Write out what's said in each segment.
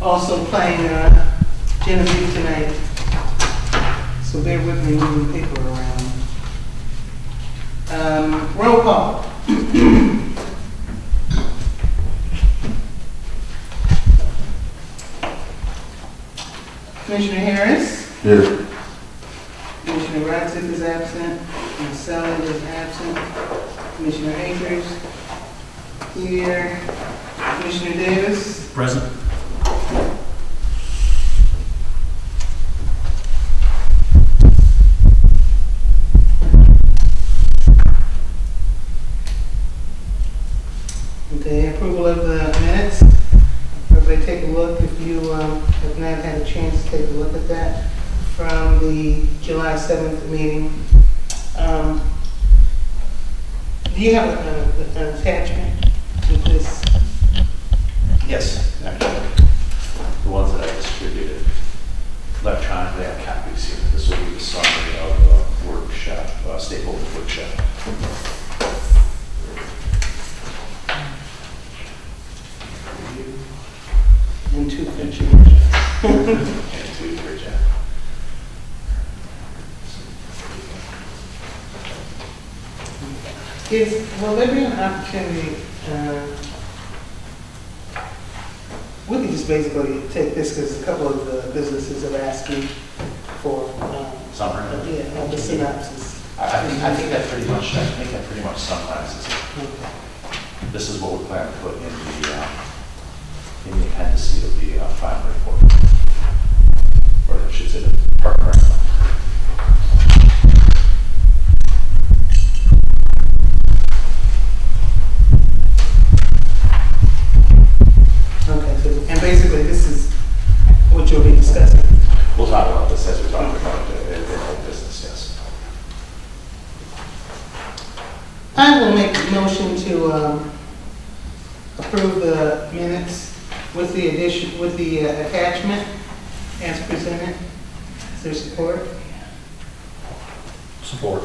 also playing Genevieve tonight. So bear with me moving paper around. Roll call. Commissioner Harris. Here. Commissioner Ratcliffe is absent. Ms. Sullivan is absent. Commissioner Akers here. Commissioner Davis. Present. Okay, approval of the minutes. Everybody take a look if you have not had a chance to take a look at that from the July 7th meeting. Do you have an attachment with this? Yes, actually. The ones that I distributed electronically, I have copies here. This will be the summary of the workshop, stakeholder workshop. And two pictures. And two for Jeff. Will there be an opportunity, we could just basically take this because a couple of the businesses have asked me for, Summary? yeah, the synopsis. I think that pretty much summarizes it. Okay. This is what we plan to put in the appendice of the final report. Or I should say the partner. Okay, so, and basically this is what you'll be discussing. We'll talk about this as we talk about the business, yes. I will make a motion to approve the minutes with the addition, with the attachment as presented. Is there support? Support.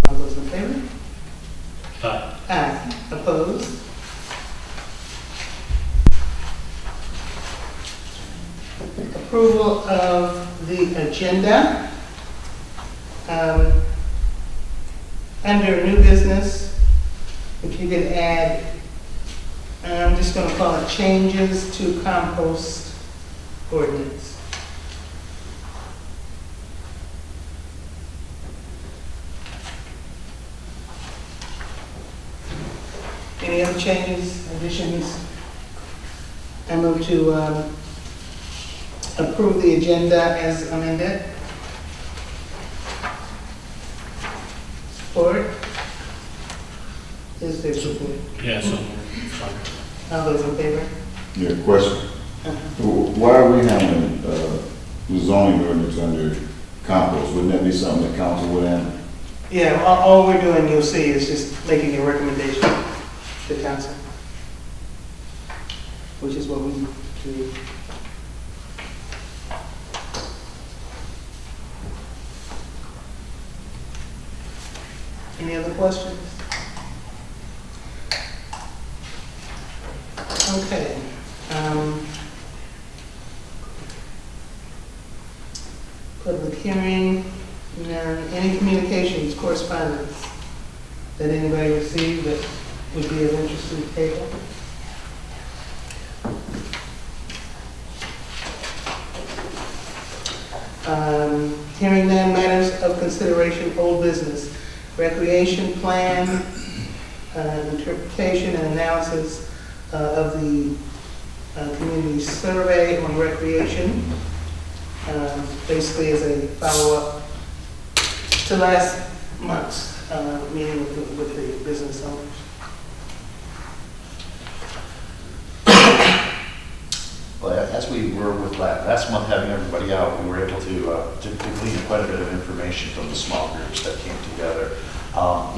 All those in favor? Aye. Aye. Opposed? Approval of the agenda. Under new business, if you could add, I'm just going to call it changes to compost ordinance. Any other changes, additions? I move to approve the agenda as amended. Support? Is there support? Yeah, so. All those in favor? Yeah, question. Why are we having the zoning ordinance under compost? Wouldn't that be something that council would handle? Yeah, all we're doing, you'll see, is just making a recommendation to council, which is what we do. Any other questions? Okay. Public hearing, any communications, correspondence that anybody received that would be of interest to the table? Hearing none, matters of consideration, old business, recreation plan, interpretation and analysis of the community survey on recreation, basically as a follow-up to last month's meeting with the business owners. Well, as we were with last month having everybody out, we were able to glean quite a bit of information from the small groups that came together.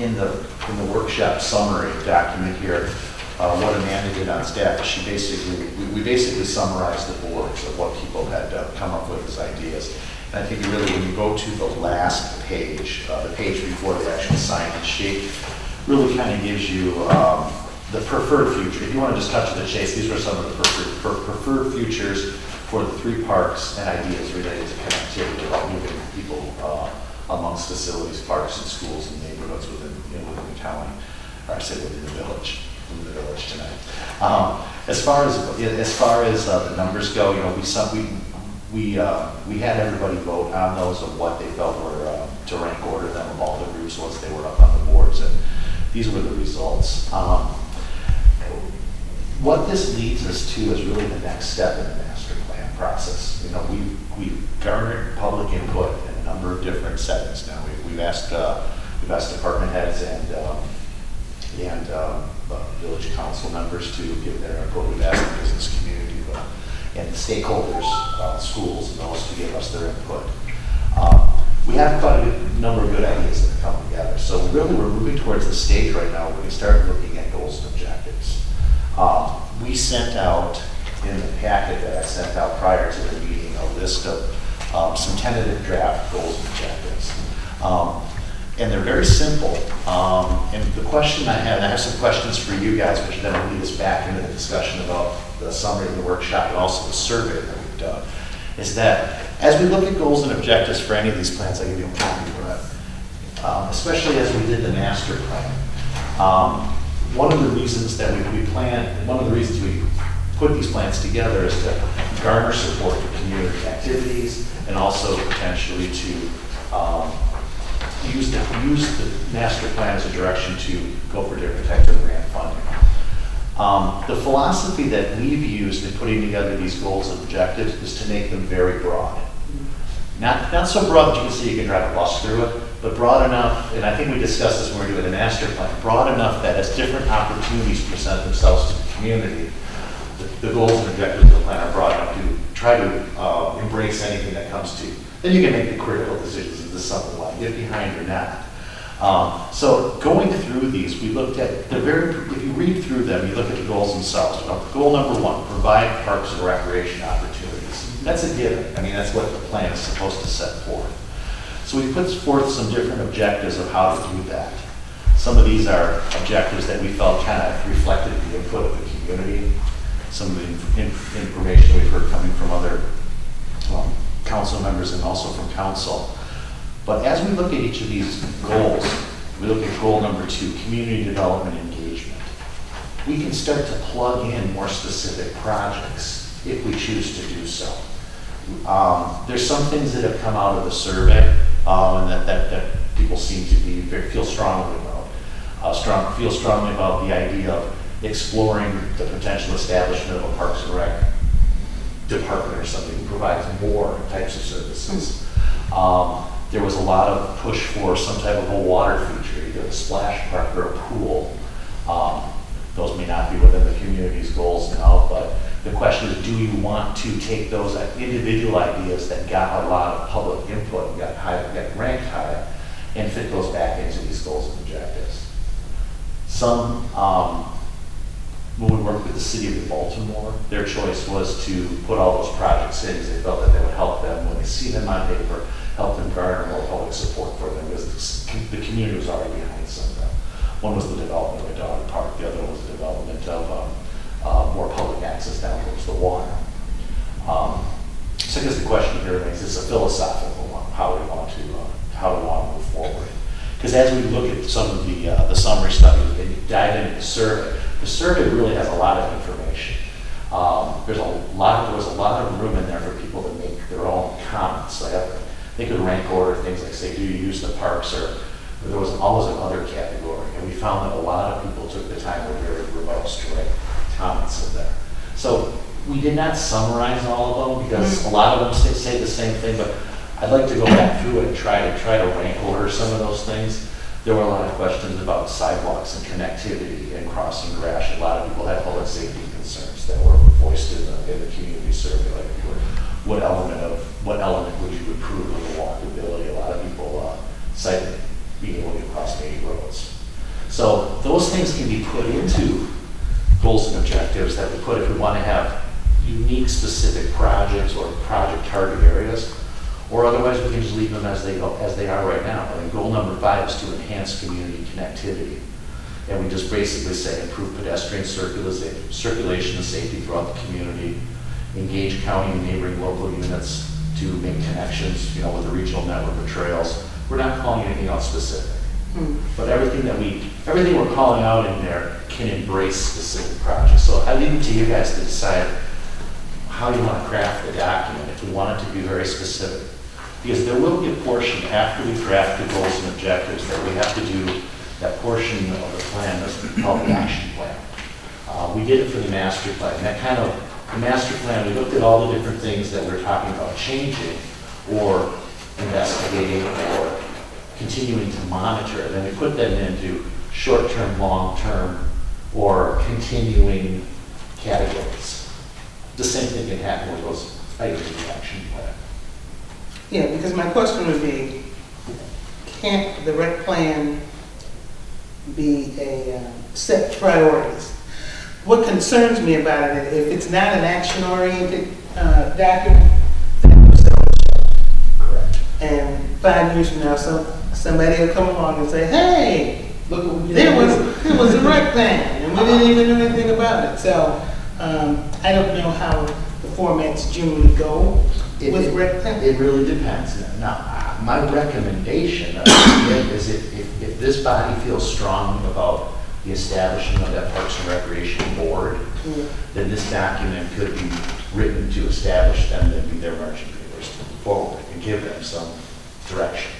In the workshop summary document here, what Amanda did on staff, we basically summarized the boards of what people had come up with as ideas. And I think really when you go to the last page, the page before the actual sign-in sheet, really kind of gives you the preferred future. If you want to just cut to the chase, these were some of the preferred futures for the 3 parks and ideas related to connectivity about moving people amongst facilities, parks, and schools and neighborhoods within the county, or I say within the village tonight. As far as the numbers go, we had everybody vote on those of what they felt were to rank order them of all the groups once they were up on the boards, and these were the results. What this leads us to is really the next step in the master plan process. We've garnered public input in a number of different settings now. We've asked department heads and village council members to give their input. We've asked the business community and the stakeholders, schools, and those to give us their input. We have quite a number of good ideas that have come together. So really we're moving towards the stage right now where we start looking at goals and objectives. We sent out in the packet that I sent out prior to the meeting a list of some tentative draft goals and objectives. And they're very simple. And the question I have some questions for you guys, which then will lead us back into the discussion about the summary of the workshop and also the survey that we've done, is that as we look at goals and objectives for any of these plans, I'll give you a copy of that, especially as we did the master plan. One of the reasons that one of the reasons we put these plans together is to garner support for community activities and also potentially to use the master plan as a direction to go for different types of grant funding. The philosophy that we've used in putting together these goals and objectives is to make them very broad. Not so broad that you can see you can drive a bus through it, but broad enough, and I think we discussed this when we were doing the master plan, broad enough that as different opportunities present themselves to the community, the goals and objectives of the plan are broad enough to try to embrace anything that comes to you. Then you can make the critical decisions, is this something I get behind or not? So going through these, we looked at if you read through them, you look at the goals themselves. Goal number 1, provide parks and recreation opportunities. That's a given. I mean, that's what the plan is supposed to set forth. So we put forth some different objectives of how to do that. Some of these are objectives that we felt kind of reflected the input of the community, some of the information we've heard coming from other council members and also from council. But as we look at each of these goals, we look at goal number 2, community development engagement. We can start to plug in more specific projects if we choose to do so. There's some things that have come out of the survey and that people seem to feel strongly about. Feel strongly about the idea of exploring the potential establishment of a Parks and Rec department or something who provides more types of services. There was a lot of push for some type of a water feature, either a splash park or a pool. Those may not be within the community's goals now, but the question is, do you want to take those individual ideas that got a lot of public input and got ranked high and fit those back into these goals and objectives? When we worked with the city of Baltimore, their choice was to put all those projects in because they felt that they would help them when they see them on paper, help them garner more public support for them because the community was already behind some of them. One was the development of a dog park, the other one was the development of more public access down towards the water. So I guess the question here remains, is a philosophical one, how do we want to move forward? Because as we look at some of the summary studies and you dive into the survey really has a lot of information. There was a lot of room in there for people to make their own comments. So they could rank order things like, say, do you use the parks, or there was always another category. And we found that a lot of people took the time were very verbose to write comments in there. So we did not summarize all of them because a lot of them say the same thing, but I'd like to go back through it and try to rank order some of those things. There were a lot of questions about sidewalks and connectivity and crossing grass. A lot of people had public safety concerns that were voiced in the community survey, like what element would you improve with the walkability? A lot of people cited being able to get across main roads. So those things can be put into goals and objectives that we put if we want to have unique specific projects or project target areas. Or otherwise, we can just leave them as they are right now. And goal number 5 is to enhance community connectivity. And we just basically say improve pedestrian circulation and safety throughout the community, engage county and neighboring local units to make connections, with the regional network of trails. We're not calling anything out specific. But everything we're calling out in there can embrace specific projects. So I leave it to you guys to decide how you want to craft the document, if we want it to be very specific. Because there will be a portion after we draft the goals and objectives that we have to do that portion of the plan that's called the action plan. We did it for the master plan. The master plan, we looked at all the different things that we're talking about changing or investigating or continuing to monitor, and then we put them into short-term, long-term, or continuing categories. The same thing can happen with those items in the action plan. Yeah, because my question would be, can't the rec plan be a set priorities? What concerns me about it, if it's not an action-oriented document, then we'll sell it. Correct. And 5 years from now, somebody will come along and say, hey, Look what we did. there was a rec plan, and we didn't even know anything about it. So I don't know how the formats generally go with rec plan. It really depends. Now, my recommendation is if this body feels strong about the establishment of that Parks and Recreation Board, then this document could be written to establish them and be their marching orders forward and give them some direction.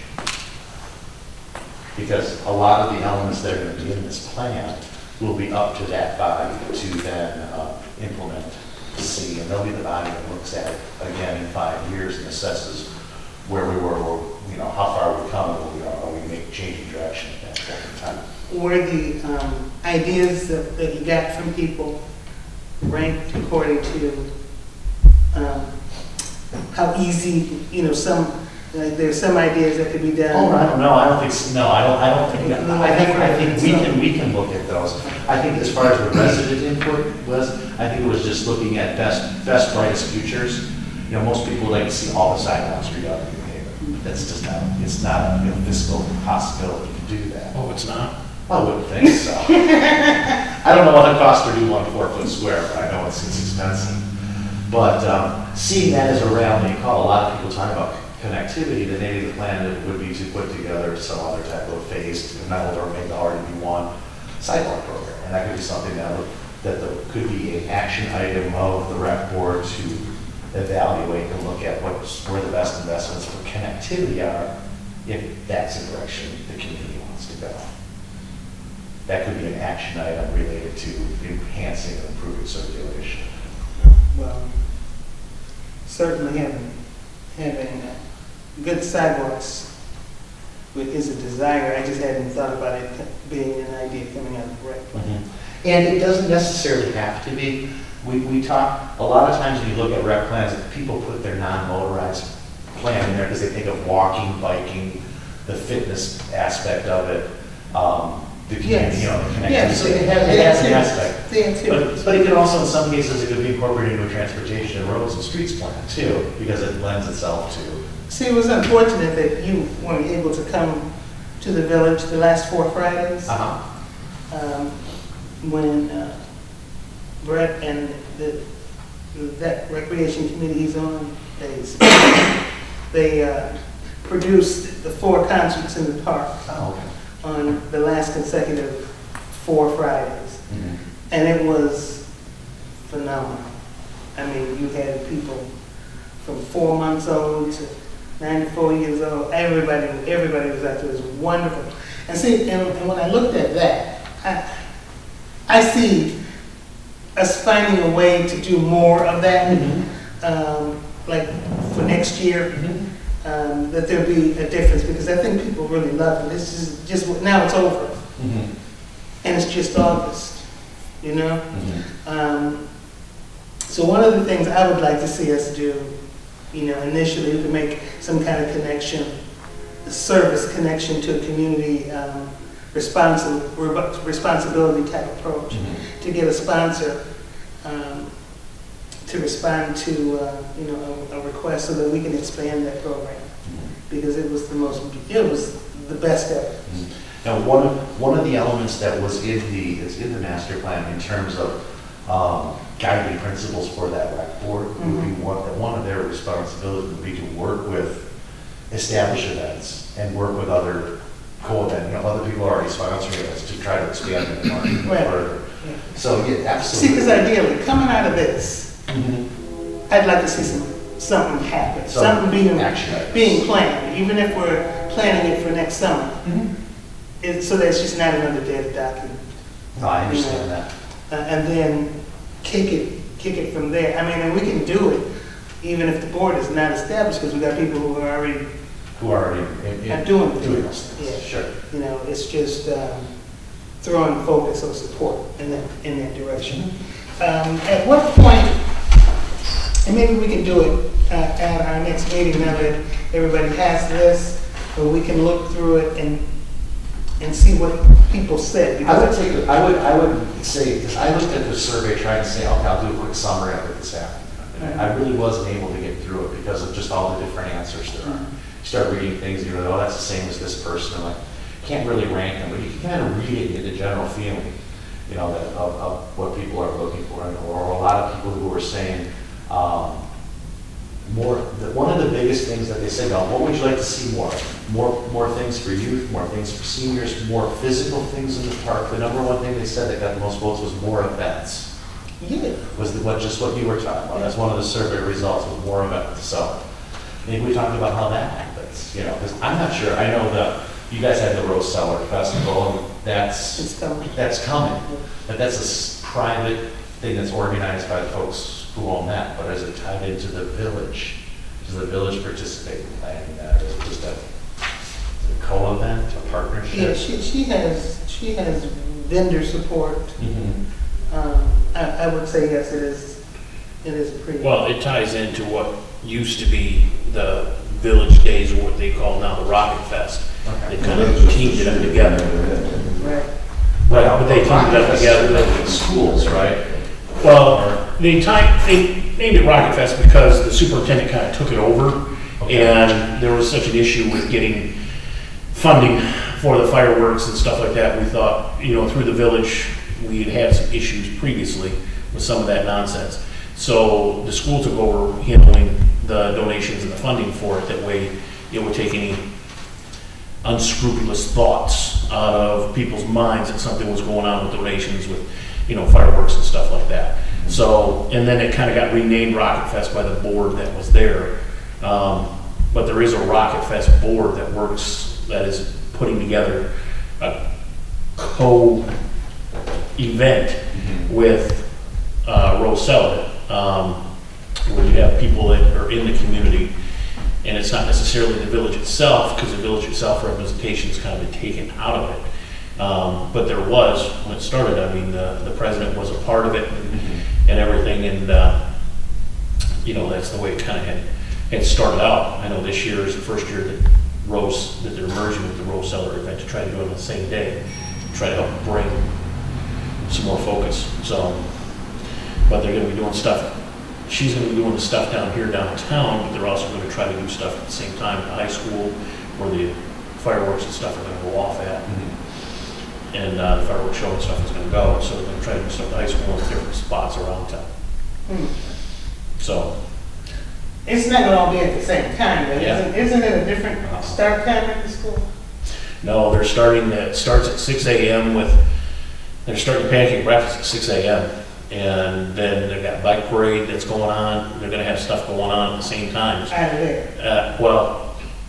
Because a lot of the elements that are going to be in this plan will be up to that body to then implement, see, and they'll be the body that looks at it again in 5 years and assesses where we were, how far we've come, and where we are, we make changing direction at that point in time. Were the ideas that you got from people ranked according to how easy, there's some ideas that could be done? Oh, I don't know. I don't think we can look at those. I think as far as the resident input was, I think it was just looking at best, brightest futures. Most people like to see all the sidewalks redone in New Haven. That's just not a fiscal possibility to do that. Oh, it's not? I wouldn't think so. I don't know what it costs to do 1 4-foot square, but I know it's expensive. But seeing that as a reality call, a lot of people talk about connectivity, then maybe the plan would be to put together some other type of phased, or maybe RDB1 sidewalk program. And that could be something that could be an action item of the rec board to evaluate and look at where the best investments for connectivity are, if that's the direction the community wants to go. That could be an action item related to enhancing and improving circulation. Well, certainly having good sidewalks is a desire. I just hadn't thought about it being an idea coming out of the rec plan. And it doesn't necessarily have to be. We talk, a lot of times when you look at rec plans, people put their non-motorized plan in there because they think of walking, biking, the fitness aspect of it, the community, the connectivity. Yes. So it has an aspect. But But it could also, in some cases, it could be incorporated into a transportation and roads and streets plan too, because it lends itself to. see, it was unfortunate that you weren't able to come to the village the last 4 Fridays. When Brett and that recreation committee he's on, they produced the 4 concerts in the park on the last consecutive 4 Fridays. And it was phenomenal. I mean, you had people from 4 months old to 94 years old. Everybody was out there. It was wonderful. And see, and when I looked at that, I see us finding a way to do more of that, like for next year, that there'll be a difference, because I think people really love it. This is just, now it's over, and it's just August, So one of the things I would like to see us do, initially, to make some kind of connection, a service connection to a community responsibility type approach, to get a sponsor to respond to a request so that we can expand that program, because it was the best ever. Now, one of the elements that was it's in the master plan in terms of guiding principles for that rec board would be one of their responsibilities would be to work with established events and work with other co-event, other people already sponsoring events to try to expand the market Right. further. So, yeah, See, absolutely. because ideally, coming out of this, Mhm. I'd like to see something happen, Some something action items. being planned, even if we're planning it for next summer. So that it's just not another dead document. No, I understand that. And then kick it from there. I mean, and we can do it even if the board is not established, because we got people who are already Who are already doing doing things. those things. Yeah. Sure. It's just throwing focus or support in that direction. At what point, and maybe we can do it at our next meeting now that everybody has this, but we can look through it and see what people said. I would say, because I looked at the survey trying to say, okay, I'll do a quick summary of it this afternoon. I really wasn't able to get through it because of just all the different answers there are. You start reading things and you're like, oh, that's the same as this person. I'm like, can't really rank them, but you can kind of read it, get the general feeling, of what people are looking for. Or a lot of people who are saying, one of the biggest things that they say about what would you like to see more things for youth, more things for seniors, more physical things in the park. The number one thing they said that got the most votes was more events. Yeah. Was just what you were talking about. That's one of the survey results, was more events. So maybe we talked about how that happens, because I'm not sure. I know that you guys had the Rose Cellar Festival, and It's coming. that's coming. But that's a private thing that's organized by the folks who own that. But is it tied into the village? Does the village participate in planning that? Is it just a co-event, a partnership? Yeah, she has vendor support. Mhm. I would say yes, it is pretty. Well, it ties into what used to be the Village Days, or what they call now the Rocket Fest. Okay. They kind of teamed it up together. Right. Right, but they teamed it up together. With schools, right? Well, they named it Rocket Fest because the superintendent kind of took it over, and there was such an issue with getting funding for the fireworks and stuff like that. We thought, through the village, we had had some issues previously with some of that nonsense. So the school took over handling the donations and the funding for it. That way, it would take any unscrupulous thoughts out of people's minds that something was going on with donations, with fireworks and stuff like that. So, and then it kind of got renamed Rocket Fest by the board that was there. But there is a Rocket Fest board that is putting together a co-event with Rose Cellar, where you have people that are in the community. And it's not necessarily the village itself, because the village itself representation has kind of been taken out of it. But there was, when it started, the president was a part of it and everything, and that's the way it kind of had started out. I know this year is the first year that they're merging with the Rose Cellar event to try to do it on the same day, to try to help bring some more focus. So, but they're going to be doing stuff. She's going to be doing the stuff down here downtown, but they're also going to try to do stuff at the same time at the high school, where the fireworks and stuff are going to go off at. And the fireworks show and stuff is going to go, so they're going to try to do stuff at the high school in different spots around town. So, It's not gonna all be at the same time, though. Yeah. Isn't it a different start time at the school? no, it starts at 6 a.m. they're starting pancake breakfast at 6 a.m. And then they've got bike parade that's going on. They're going to have stuff going on at the same time. Out of there.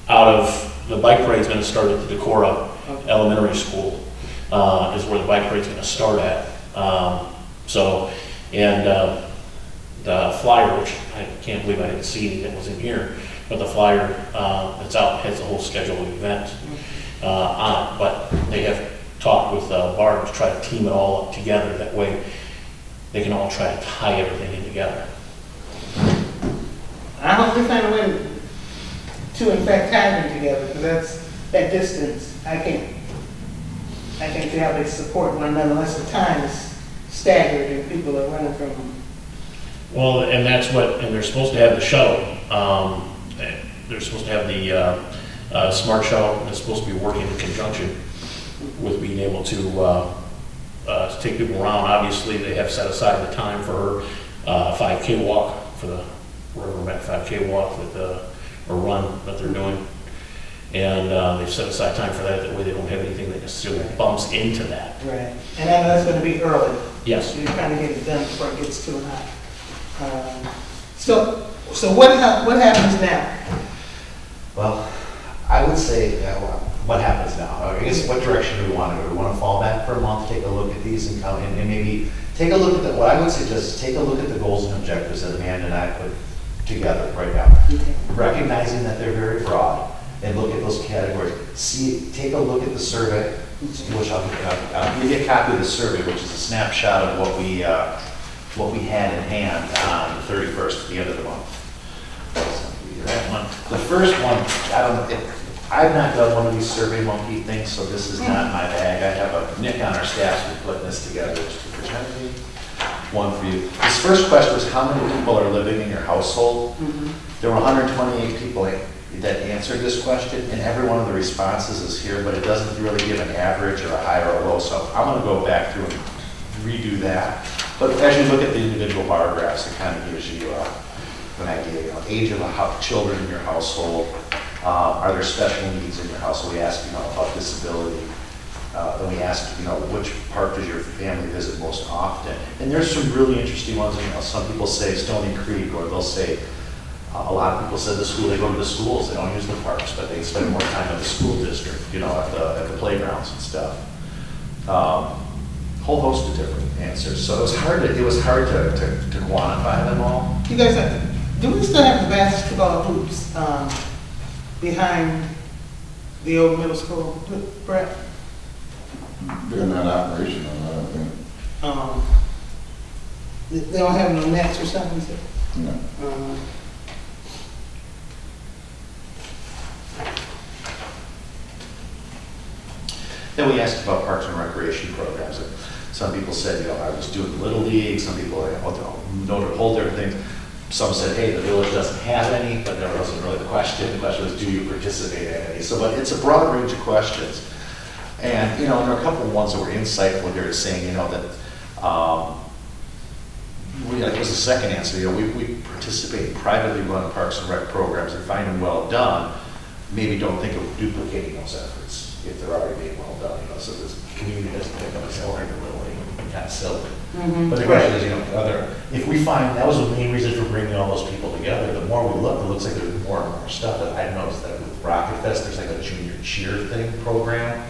Out of the bike parade is going to start at the Decorah Elementary School, is where the bike parade is going to start at. The flyer, which I can't believe I didn't see that was in here, but the flyer that's out has the whole schedule of events on it. But they have talked with Barb to try to team it all up together. That way, they can all try to tie everything in together. I hope they find a way to in fact tie them together, because that's that distance. I can't see how they support one another unless the time is staggered and people are running from them. Well, and they're supposed to have the shuttle. They're supposed to have the smart shuttle that's supposed to be working in conjunction with being able to take people around. Obviously, they have set aside the time for her 5K walk, for the River Met 5K walk or run that they're doing. And they've set aside time for that, that way they don't have anything that necessarily bumps into that. Right. And I know that's gonna be early. Yes. You're trying to get it done before it gets too hot. So what happens now? Well, I would say, what happens now? I guess what direction do we want to go? Do we want to fall back for a month, take a look at these and come and maybe take a look at what I would suggest is take a look at the goals and objectives that Amanda and I put together right now. Okay. Recognizing that they're very broad and look at those categories. Take a look at the survey, which I'll give you a copy of the survey, which is a snapshot of what we had in hand on the 31st at the end of the month. That one. The first one, I've not done one of these Survey Monkey things, so this is not my bag. I have Nick on our staff who's putting this together, which is present me. One for you. This first question was, how many people are living in your household? There were 128 people that answered this question, and every one of the responses is here, but it doesn't really give an average or a high or a low, so I'm going to go back through and redo that. But as you look at the individual bar graphs, it kind of gives you an idea, age of the children in your household, are there special needs in your household? We ask, about disability. Then we ask, which park does your family visit most often? And there's some really interesting ones. Some people say Stony Creek, or they'll say, a lot of people said they go to the schools, they don't use the parks, but they spend more time at the school district, at the playgrounds and stuff. Whole host of different answers. So it was hard to quantify them all. You guys, do we still have the basketball hoops behind the old middle school, Brett? They're not operational, I don't think. They don't have no nets or something? So? No. Then we asked about parks and recreation programs. And some people said, I was doing Little League. Some people noted whole different things. Some said, hey, the village doesn't have any, but that wasn't really the question. The question was, do you participate in any? So, but it's a broad range of questions. And, there are a couple of ones that were insightful here, saying, that it was the second answer. We participate in privately run parks and rec programs and find them well done. Maybe don't think of duplicating those efforts if they're already being well done. So this community doesn't pick up a salary to really kind of silly. But the question is, if we find that was the main reason for bringing all those people together, the more we look, it looks like there's more and more stuff. That I've noticed that with Rocket Fest, there's like a junior cheer program.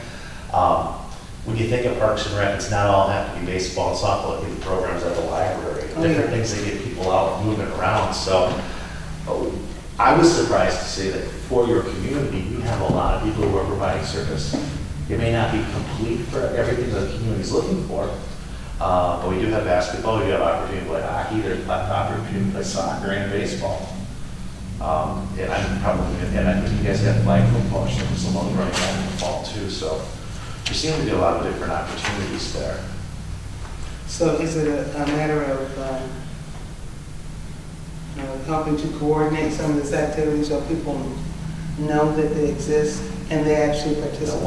When you think of Parks and Rec, it's not all have to be baseball and softball. It can be programs at the library, different things that get people out moving around. So I was surprised to see that for your community, you have a lot of people who are providing service. It may not be complete for everything that the community is looking for, but we do have basketball, we have opportunity to play hockey, there's opportunity to play soccer and baseball. And I think you guys have flag football, so there's some other running back in the fall too, so there seem to be a lot of different opportunities there. So is it a matter of helping to coordinate some of these activities so people know that they exist and they actually participate?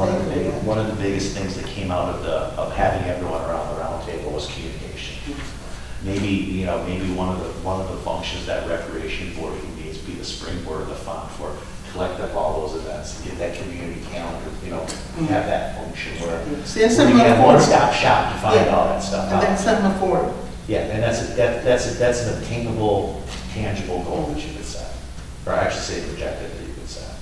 One of the biggest things that came out of having everyone around the round table was communication. Maybe one of the functions that recreation board can be the springboard or the fund for collect up all those events, get that community calendar, have that function where you have one-stop shop to find all that stuff And out. that's something affordable. Yeah, and that's an attainable, tangible goal that you could set, or I should say projected that you could set.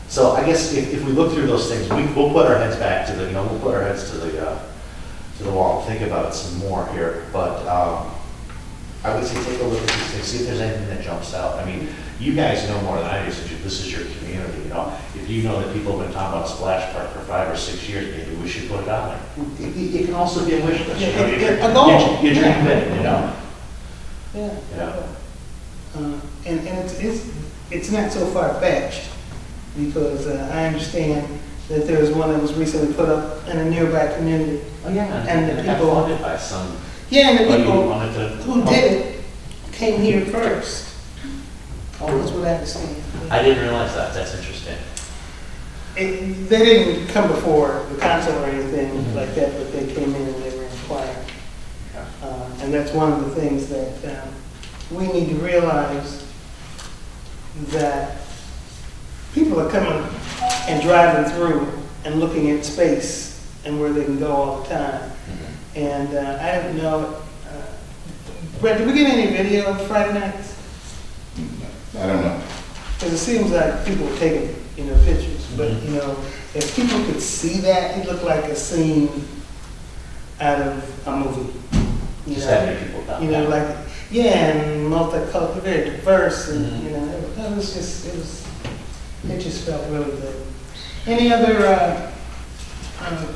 So I guess if we look through those things, we'll put our heads back to we'll put our heads to the wall and think about it some more here. But I would say take a look at these things, see if there's anything that jumps out. I mean, you guys know more than I do, since this is your community. If you know that people have been talking about a splash park for 5 or 6 years, maybe we should put it on there. It can also be a wish list. A goal. You dream big, Yeah. And it's not so far-fetched, because I understand that there was one that was recently put up in a nearby community. Oh, yeah. And the got people- funded by some. Yeah, and the Oh, you people wanted to- who did it came here first. That's what I understand. I didn't realize that. That's interesting. They didn't come before the council or anything like that, but they came in and they were inquiring. And that's one of the things that we need to realize, that people are coming and driving through and looking at space and where they can go all the time. And I don't know, Brett, did we get any video of Friday nights? I don't know. Because it seems like people are taking, pictures, but, if people could see that, it looked like a scene out of a movie. Just having people down. Like, yeah, and multicultural, very diverse, and, it just felt really good. Any other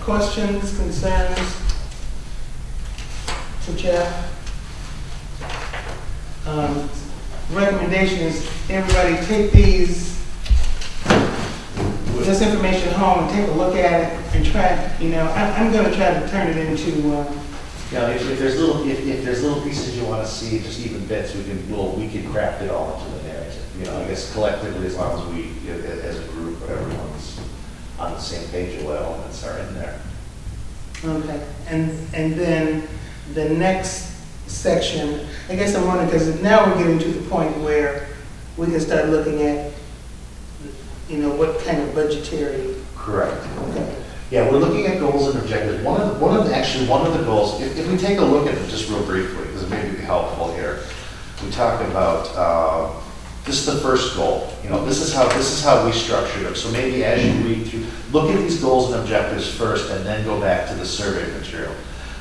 questions, concerns for Jeff? Recommendation is everybody take this information home and take a look at it and try, I'm gonna try to turn it into, If there's little pieces you want to see, just even bits, we can craft it all into the narrative. I guess collectively, as long as we, as a group, everyone's on the same page of what elements are in there. okay. And then the next section, I guess I'm wondering, because now we're getting to the point where we can start looking at, what kind of budgetary. Correct. Okay. Yeah, we're looking at goals and objectives. One of the goals, if we take a look at it just real briefly, because it may be helpful here, we talk about this is the first goal. This is how we structured them. So maybe as you read through, look at these goals and objectives first, and then go back to the survey material.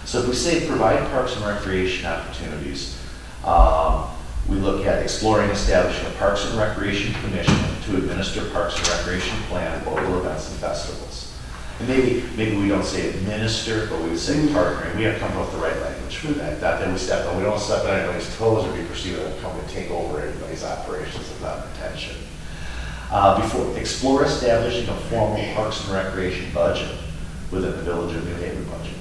So if we say provide parks and recreation opportunities, we look at exploring establishing a Parks and Recreation Commission to administer parks and recreation plan, local events and festivals. And maybe we don't say administer, but we would say partnering. We have to come up with the right language for that. Not that we don't step on anybody's toes or be perceived as coming to take over anybody's operations. It's not intention. Before explore establishing a formal Parks and Recreation budget within the Village of New Haven budget.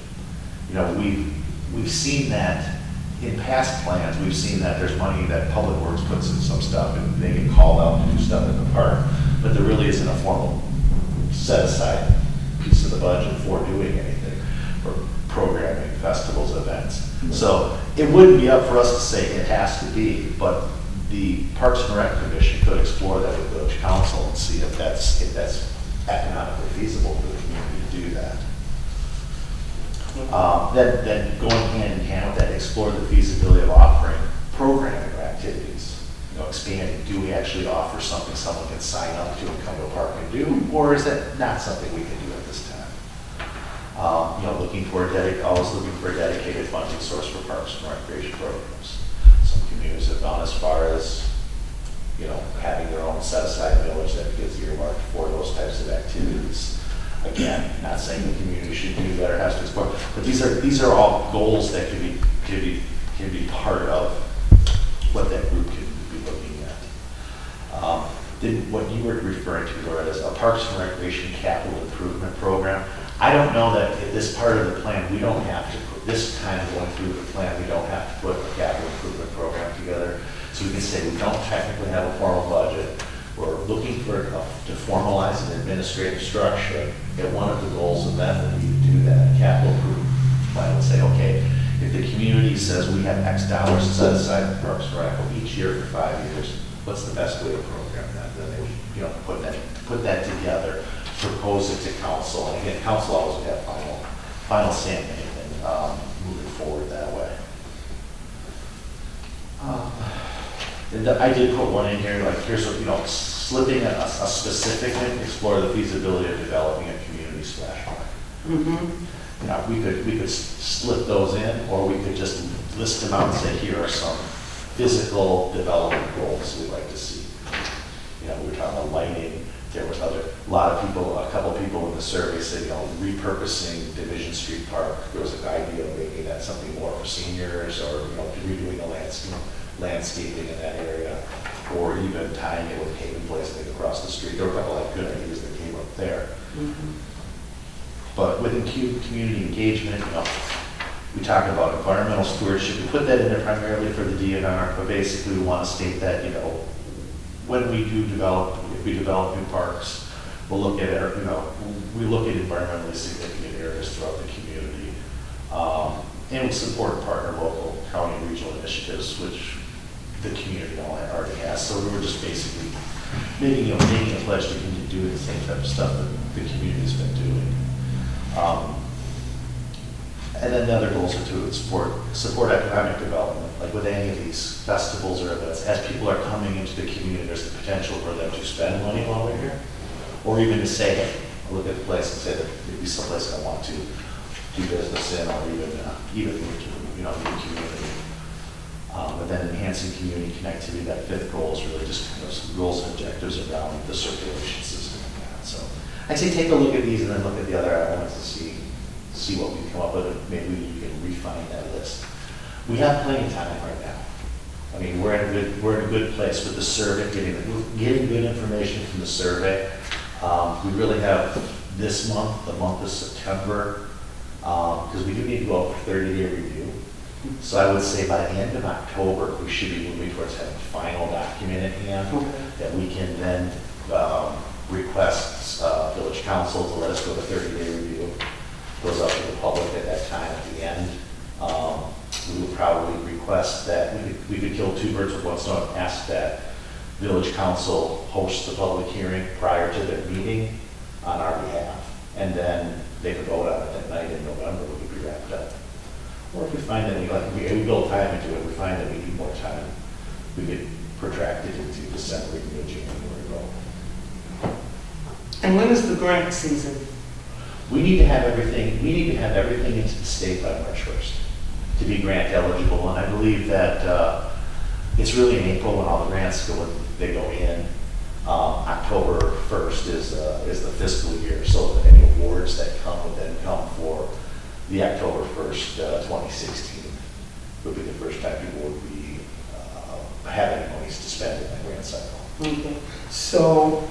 We've seen that in past plans. We've seen that there's money that Public Works puts in some stuff, and they get called out to do stuff in the park, but there really isn't a formal set aside piece of the budget for doing anything, for programming, festivals, events. So it wouldn't be up for us to say it has to be, but the Parks and Rec Commission could explore that with Village Council and see if that's economically feasible for the community to do that. Then going hand in hand with that, explore the feasibility of offering programming or activities. Expanding, do we actually offer something someone can sign up to and come to a park and do, or is that not something we can do at this time? Always looking for a dedicated funding source for parks and recreation programs. Some communities have gone as far as, having their own set-aside village that gets earmarked for those types of activities. Again, not saying the community should do that or has to explore, but these are all goals that can be part of what that group can be looking at. Then what you were referring to, Laura, is a Parks and Recreation Capital Improvement Program. I don't know that at this part of the plan, we don't have to put this time going through the plan, we don't have to put a capital improvement program together. So we can say we don't technically have a formal budget. We're looking to formalize an administrative structure. And one of the goals of that would be to do that. Capital improvement plan would say, okay, if the community says we have X dollars set aside for Parks and Rec each year for 5 years, what's the best way to program that? Then they would, put that together, propose it to council. And again, council always would have final say in anything moving forward that way. And I did put one in here, like here's slipping a specific thing, explore the feasibility of developing a community splash park. We could slip those in, or we could just list them out and say, here are some physical development goals we'd like to see. We were talking about lighting. There was a couple people in the survey said, repurposing Division Street Park. There was an idea of making that something more for seniors, or redoing the landscaping in that area, or even tying it with Haven Place thing across the street. There were a couple of good ideas that came up there. But within community engagement, we talk about environmental stewardship. We put that in there primarily for the DNR, but basically we want to state that, when we develop new parks, We'll look at, we look at environmentally significant areas throughout the community. And we support partner local, county, regional initiatives, which the community already has. So we were just basically making a pledge to continue doing the same type of stuff that the community's been doing. And then the other goals are to support economic development. Like with any of these festivals or events, as people are coming into the community, there's the potential for them to spend money while they're here. Or even to say, hey, I'll look at the place and say that maybe someplace I want to do business in, or even move to, new community. But then enhancing community connectivity, that fifth goal is really just some goals and objectives around the circulation system and that. So I'd say take a look at these and then look at the other elements and see what we come up with, and maybe you can refine that list. We have plenty of time right now. I mean, we're in a good place with the survey, getting good information from the survey. We really have this month, the month of September, because we do need to go out for 30-day review. So I would say by the end of October, we should be moving towards having a final document in hand that we can then request village council to let us go to 30-day review. Goes out to the public at that time at the end. We would probably request that we could kill two birds with one stone, ask that village council host the public hearing prior to their meeting on our behalf. And then they could vote on it that night in November, we could be wrapped up. Or if we find that we build time into it, we find that we need more time, we could protract it into December, we can go January. And when is the grant season? We need to have everything into the state by March 1st to be grant eligible. And I believe that it's really in April when all the grants go in. October 1st is the fiscal year. So any awards that come would then come for the October 1st, 2016 would be the first time people would be having monies to spend in that grant cycle. Okay. So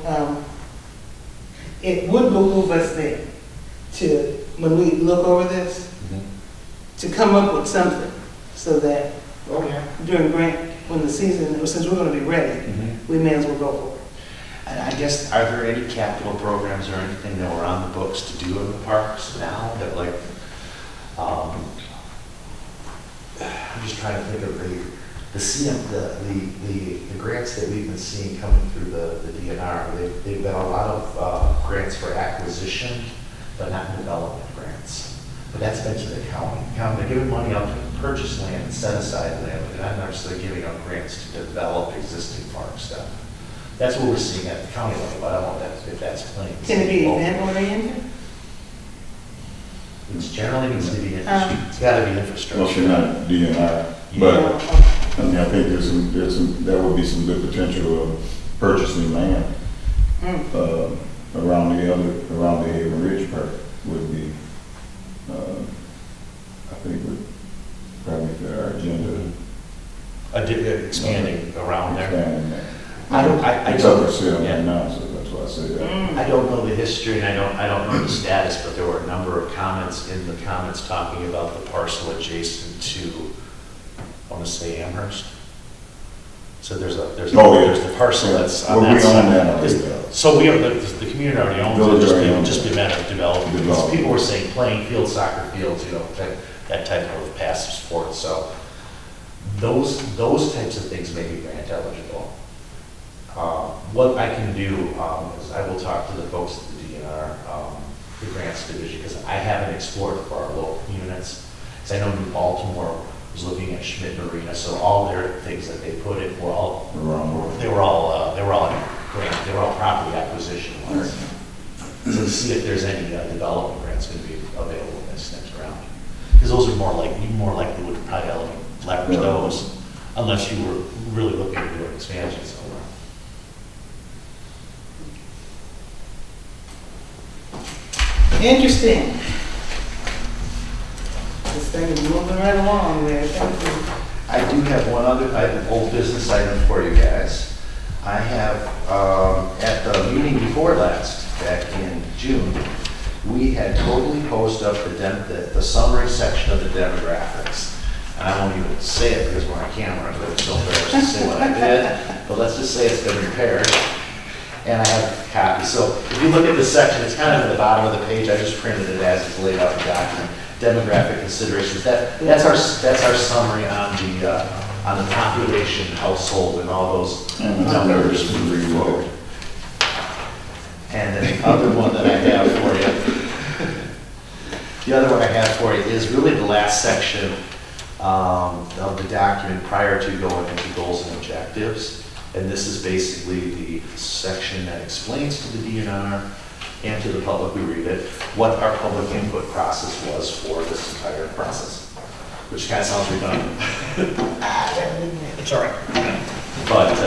it would behoove us then to, when we look over this, to come up with something so that during grant, when the season, since we're going to be ready, we may as well go for it. And I guess, are there any capital programs or anything that were on the books to do in the parks now that I'm just trying to think of the grants that we've been seeing coming through the DNR. They've been a lot of grants for acquisition, but not development grants. But that's been to the county. They're giving money out to purchase land and set aside land, but they're not necessarily giving out grants to develop existing park stuff. That's what we're seeing at the county level, but I don't know if that's plenty. Can it be event oriented? It's generally needs to be, it's got to be Well, infrastructure. you're not DNR, but I mean, I think there would be some good potential of purchasing land around the Haven Ridge Park would be, I think would probably fit our agenda. Expanding around there. Expanding that. I It's don't- up for sale yeah. right now, so that's why I say that. I don't know the history and I don't know the status, but there were a number of comments in the comments talking about the parcel adjacent to, I want to say Amherst. So there's the parcel that's on Well, that we side. own that already, though. So we have, the community already owns Village it, already owns just be a matter of developing. Develop. People were saying playing fields, soccer fields, that type of passive sport. So those types of things may be grant eligible. What I can do is I will talk to the folks at the DNR, the grants division, because I haven't explored for our local units. Because I know New Baltimore was looking at Schmidt Marina, so all their things that they put in were all property acquisition ones. So to see if there's any development grants going to be available this next round, because those are more likely would probably leverage those, unless you were really looking to do an expansion somewhere. Interesting. This thing is moving right along there. Thank you. I do have one other old business item for you guys. I have, at the meeting before last, back in June, we had totally posted up the summary section of the demographics. And I won't even say it because we're on camera, but I'm so embarrassed to say what I did. But let's just say it's been repaired. and I have copies. So if you look at this section, it's kind of at the bottom of the page. I just printed it as it's laid out in the document. Demographic considerations. That's our summary on the population, household, and all those And the numbers numbers moving we forward. And then the other one that I have for you, the other one I have for you is really the last section of the document prior to going into goals and objectives. And this is basically the section that explains to the DNR and to the public who read it, what our public input process was for this entire process, which kind of sounds redundant. It's all right. But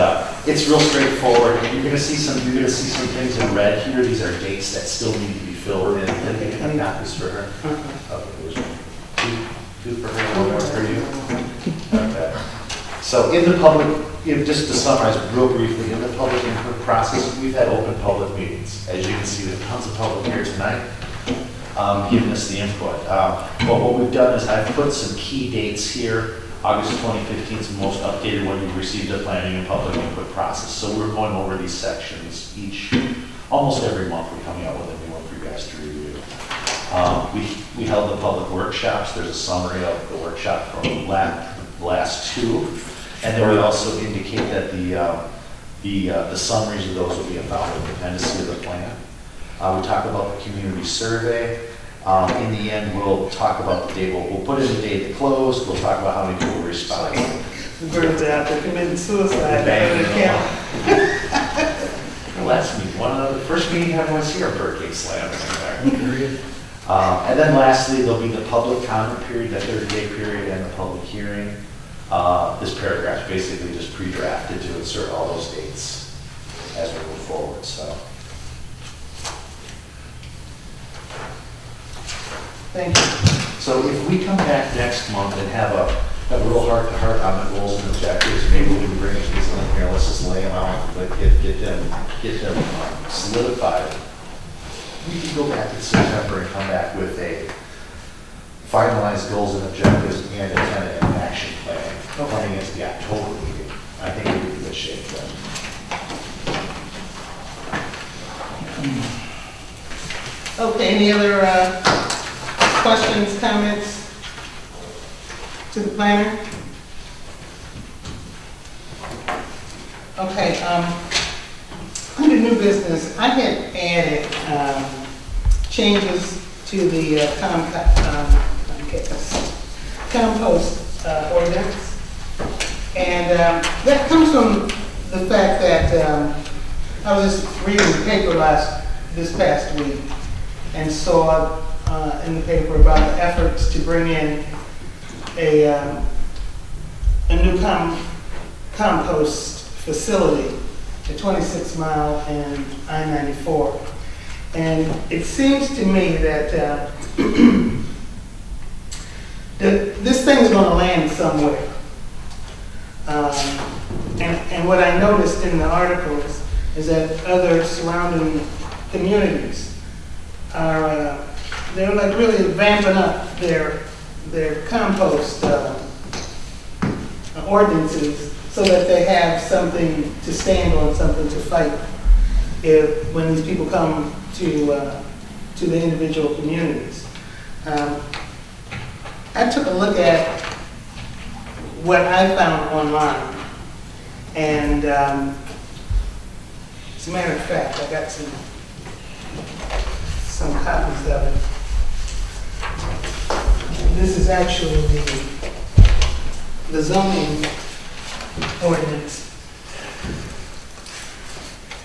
it's real straightforward, and you're gonna see some things in red here. These are dates that still need to be filled in. And copies for her. Okay, there's two for her, one more for you. Okay. So in the public, just to summarize real briefly, in the public input process, we've had open public meetings. As you can see, there's tons of public here tonight, giving us the input. But what we've done is I've put some key dates here. August 2015 is the most updated when we received the planning and public input process. So we're going over these sections almost every month we're coming out with a new one for you guys to review. We held the public workshops. There's a summary of the workshop from the last two. And then we also indicate that the summaries of those will be about the dependency of the plan. We talk about the community survey. In the end, we'll talk about the date. We'll put in the date that closed. We'll talk about how many people responded. The birds out there committing suicide. Bang. They can't- The last meeting, the first meeting everyone's here, Birthday Slam. And then lastly, there'll be the public comment period, the 30-day period, and the public hearing. This paragraph basically just pre-drafted to insert all those dates as we move forward, so. Thank you. So if we come back next month and have a real heart-to-heart on the goals and objectives, maybe we can bring these in here, let's just lay them out, but get them solidified. We can go back in September and come back with a finalized goals and objectives and a tentative action plan, planning into the October meeting. I think we'll be in good shape then. Okay, any other questions, comments to the planner? Okay, under new business, I had added changes to the compost ordinance. And that comes from the fact that I was just reading the paper this past week and saw in the paper about the efforts to bring in a new compost facility at 26 Mile and I-94. And it seems to me that this thing's going to land somewhere. And what I noticed in the articles is that other surrounding communities are they're like really vamping up their compost ordinances so that they have something to stand on, something to fight when these people come to the individual communities. I took a look at what I found online, and as a matter of fact, I got some copies of it. This is actually the zoning ordinance.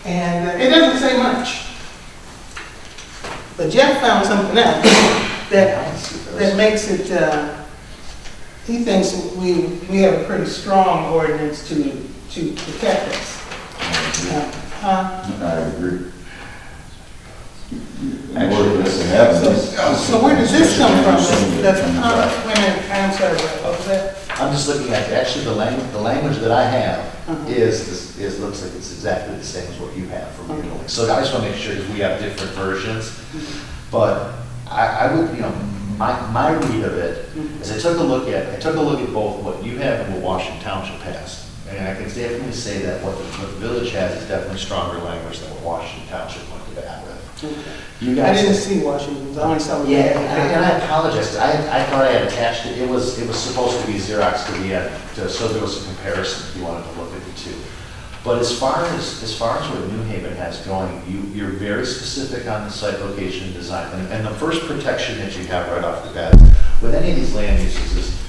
And it doesn't say much. But Jeff found something else that makes it, he thinks we have a pretty strong ordinance to protect us. I agree. So where does this come from? Wait a minute, I'm sorry, what was that? I'm just looking at, actually, the language that I have looks like it's exactly the same as what you have from your building. So I just want to make sure, because we have different versions. But I would, my read of it is I took a look at both what you have and what Washington Township passed. And I can definitely say that what the village has is definitely stronger language than what Washington Township went to bat with. You I guys. didn't see Washington's, I only saw. Yeah, and I apologize, I thought I had attached it, it was supposed to be Xerox to the end, so there was a comparison if you wanted to look at the two. But as far as what New Haven has going, you're very specific on the site location and design. And the first protection that you have right off the bat with any of these land uses is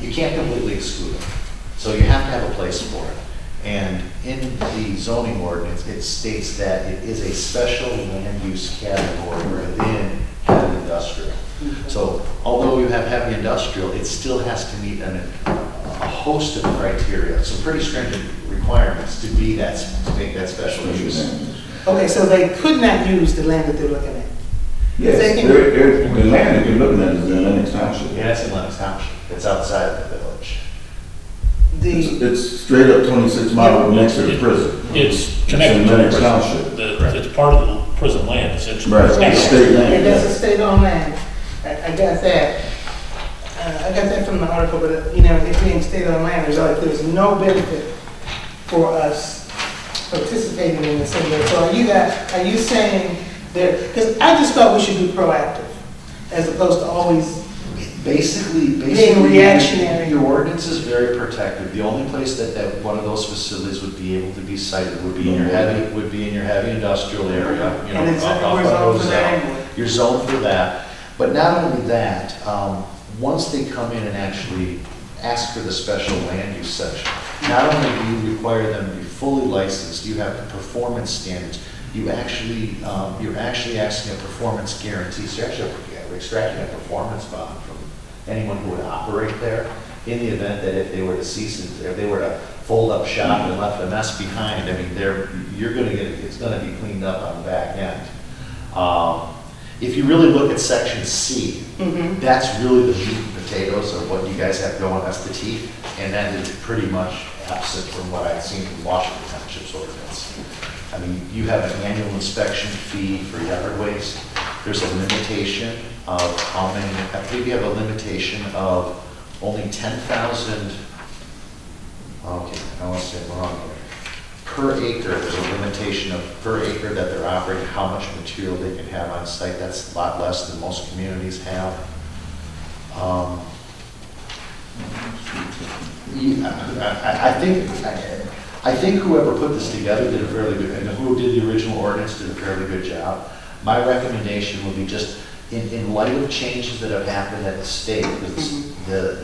you can't completely exclude them. So you have to have a place for it. And in the zoning ordinance, it states that it is a special land use category within heavy industrial. So although you have heavy industrial, it still has to meet a host of criteria, some pretty stringent requirements to be that, to make that special use. Okay, so they could not use the land that they're looking at? Yes, They can- the land that you're looking at is in Lennox Township. Yeah, it's in Lennox Township. It's outside of the village. It's straight up 26 miles next to the prison. It's connected in to the Lennox prison. Township. It's part of the prison land, essentially. Right, it's state land. It does a state-owned land. I got that. I got that from the article, but, it being state-owned land, there's no benefit for us participating in this area. So are you saying that, because I just thought we should be proactive, as opposed to always, Basically, Being reactionary. Your ordinance is very protective. The only place that one of those facilities would be able to be sited would be in your heavy industrial area. and it's, off we're on zoned for those, that anyway. You're zoned for that. But not only that, once they come in and actually ask for the special land use section, not only do you require them to be fully licensed, you have the performance standards. You're actually asking a performance guarantee. So you're actually extracting a performance bond from anyone who would operate there in the event that if they were to cease, if they were to fold up shop and left a mess behind, I mean, you're gonna get, it's gonna be cleaned up on the back end. If you really look at section C, that's really the meat and potatoes of what you guys have going, that's the teeth, and that is pretty much absent from what I've seen from Washington Township's ordinance. I mean, you have an annual inspection fee for yard waste. There's a limitation of how many, I believe you have a limitation of only 10,000, okay, I want to say it wrong here. Per acre, there's a limitation of per acre that they're operating, how much material they can have on site. That's a lot less than most communities have. I think whoever put this together did a fairly good, and who did the original ordinance did a fairly good job. My recommendation would be just, in light of changes that have happened at the state, because there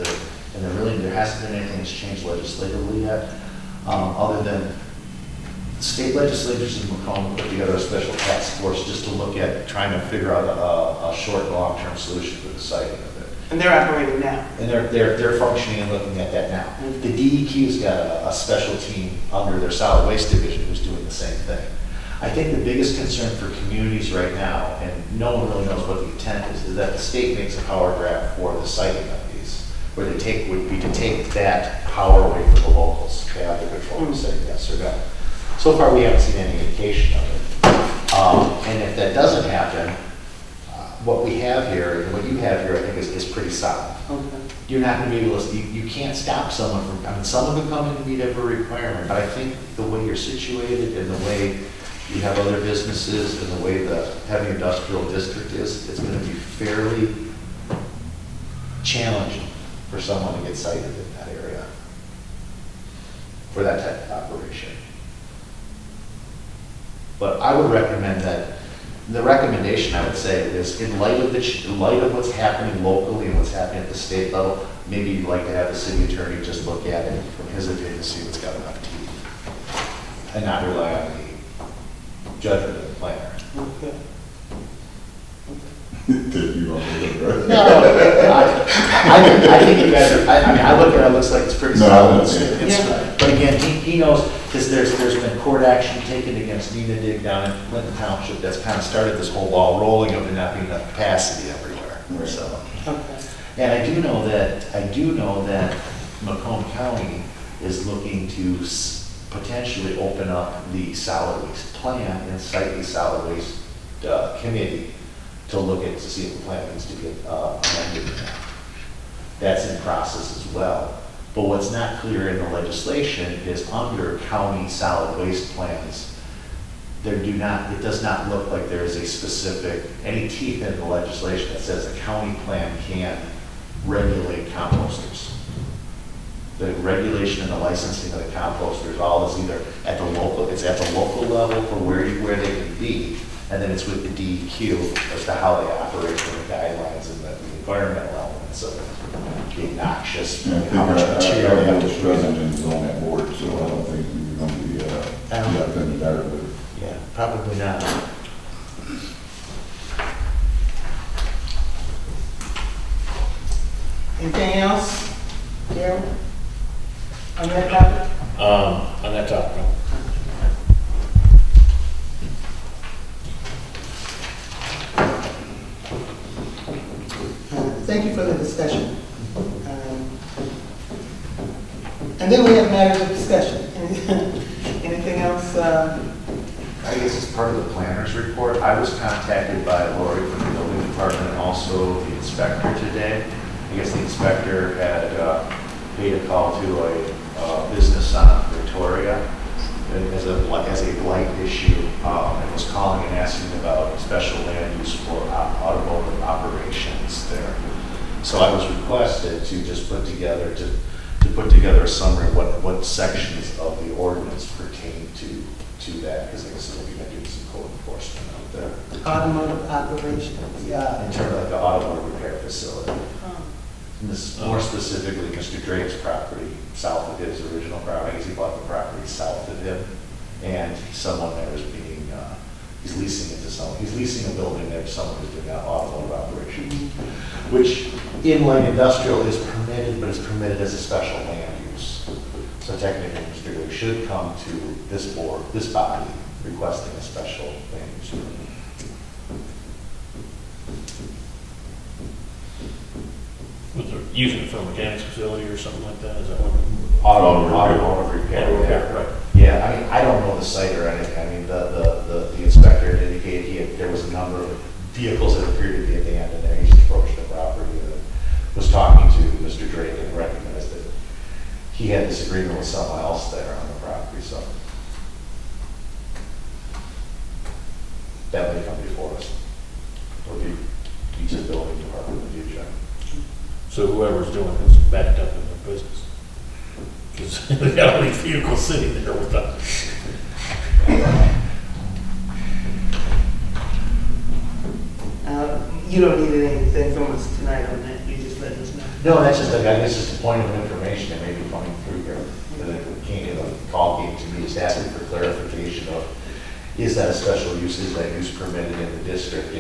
hasn't been anything that's changed legislatively yet, other than state legislatures in Macomb put together a special task force just to look at trying to figure out a short and long-term solution for the siting of it. And they're operating now. And they're functioning and looking at that now. The DEQ's got a special team under their solid waste division who's doing the same thing. I think the biggest concern for communities right now, and no one really knows what the intent is that the state makes a power grab for the siting of these, where would be to take that power away from the locals. They have the control to say yes or no. So far, we haven't seen any indication of it. And if that doesn't happen, what we have here, and what you have here, I think is pretty solid. Okay. You're not going to be able to, you can't stop someone from, I mean, someone can come in and meet every requirement, but I think the way you're situated and the way you have other businesses and the way the heavy industrial district is, it's going to be fairly challenging for someone to get sited in that area for that type of operation. But I would recommend that, the recommendation I would say is in light of what's happening locally and what's happening at the state level, maybe you'd like to have the city attorney just look at it from his opinion to see what's got enough teeth and not rely on the judgment of the planner. Okay. You want to look, right? No, I think you guys are, I mean, I look at it, it looks like it's pretty No, solid. I understand. It's- But again, he knows, because there's been court action taken against Nina Dig down in Clinton Township that's kind of started this whole ball rolling of there not being enough capacity everywhere, Right. so. Okay. And I do know that Macomb County is looking to potentially open up the solid waste plan and cite the solid waste committee to look at, to see if the plan needs to get amended. That's in process as well. But what's not clear in the legislation is under county solid waste plans, it does not look like there is a specific, any teeth in the legislation that says a county plan can regulate composters. The regulation and the licensing of the composters all is either at the local, it's at the local level for where they can be, and then it's with the DEQ as to how they operate from the guidelines and the environmental elements of being noxious, And I think how much material they have Village to put in. President is on that board, so I don't think we're gonna be, nothing better with it. Yeah, probably not. Anything else, Gerald? On that topic? On that topic, no. Thank you for the discussion. And then we have matters of discussion. Anything else? I guess as part of the planner's report, I was contacted by Lori from the building department and also the inspector today. I guess the inspector had made a call to a business on Victoria as a blight issue, and was calling and asking about special land use for automotive operations there. So I was requested to just put together a summary of what sections of the ordinance pertain to that, because I guess we're going to do some code enforcement out there. Automotive operations. Yeah, in terms of like the automotive repair facility. And this, more specifically, Mr. Drake's property, south of his original property, I guess he bought the property south of him, and someone there is being, he's leasing it to someone, he's leasing a building there to someone who's doing automotive operations, which in light industrial is permitted, but is permitted as a special land use. So technically, Mr. Drake should come to this board, this body, requesting a special land use permit. Was there using it for a mechanics facility or something like that? Is that what? Automotive repair. Auto repair, right. Yeah, I mean, I don't know the site or anything. I mean, the inspector indicated there was a number of vehicles that appeared to be abandoned there. He just approached the property and was talking to Mr. Drake and recognized that he had this agreement with someone else there on the property, so. That may come before us. Or be each building department in the future. So whoever's doing it is backed up in their business. Because they got all these vehicles sitting there with them. You don't need anything from us tonight on that, you just let us know. No, that's just, I guess just a point of information that may be coming through here. That it came, the call came to me, just asking for clarification of, is that a special use, is that use permitted in the district?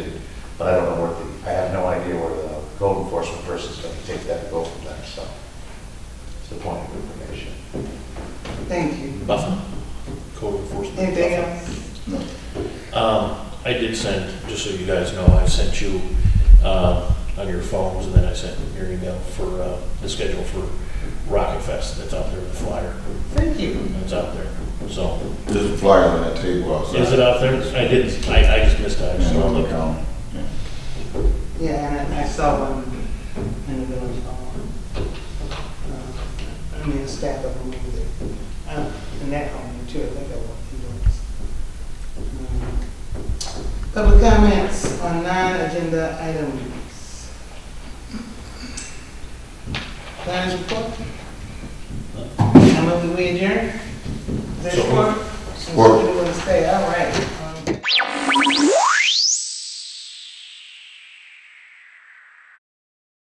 But I don't know I have no idea where the code enforcement person's going to take that and go from there, so. It's the point of information. Thank you. Nothing? Code enforcement? Anything else? No. I did send, just so you guys know, I sent you on your phones, and then I sent your email for the schedule for Rocket Fest. That's out there, the flyer. Thank you. It's out there. So, There's a flyer on that table outside. is it out there? I didn't, I just missed it. I just And don't on the look. counter. Yeah. Yeah, and I saw one in the village hall. I mean, a stack of them over there. And that home too, I think I walked through those. Public comments on non-agenda items. Planners report? I move that we adjourn. Is there So support? Support. Somebody want to stay, all right.